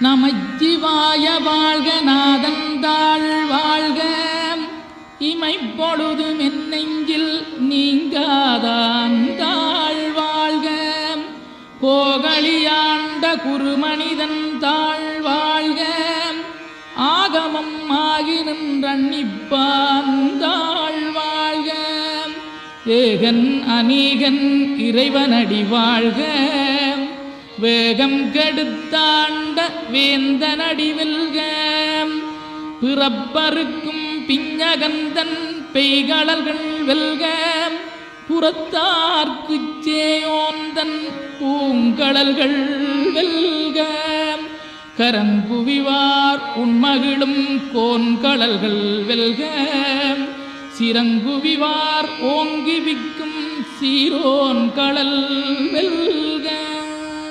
நமச்சிவாய வாழ்க நாதந்தாள் வாழ்க இமைப்பொழுது மென்னெஞ்சில் நீங்காதாந்தாள் வாழ்க கோகலியாண்ட குருமனிதன் தாழ் வாழ்க ஆகமம் ஆகி நின்றன்னிப்பாந்தாள் வாழ்க ஏகன் அநீகன் இறைவனடி வாழ்க வேகம் கெடுத்தாண்ட வேந்தனடி வெல்க பிறப்பருக்கும் பிஞகந்தன் பெய்களர்கள் வெல்க புறத்தார்க்குச் சேயோந்தன் பூங்கடல்கள் வெல்க கரங்குவிவார் உண்மகிழும் கோன்கடல்கள் வெல்க சிறங்குவிவார் ஓங்கி விக்கும் சீரோன் கடல் வெல்க.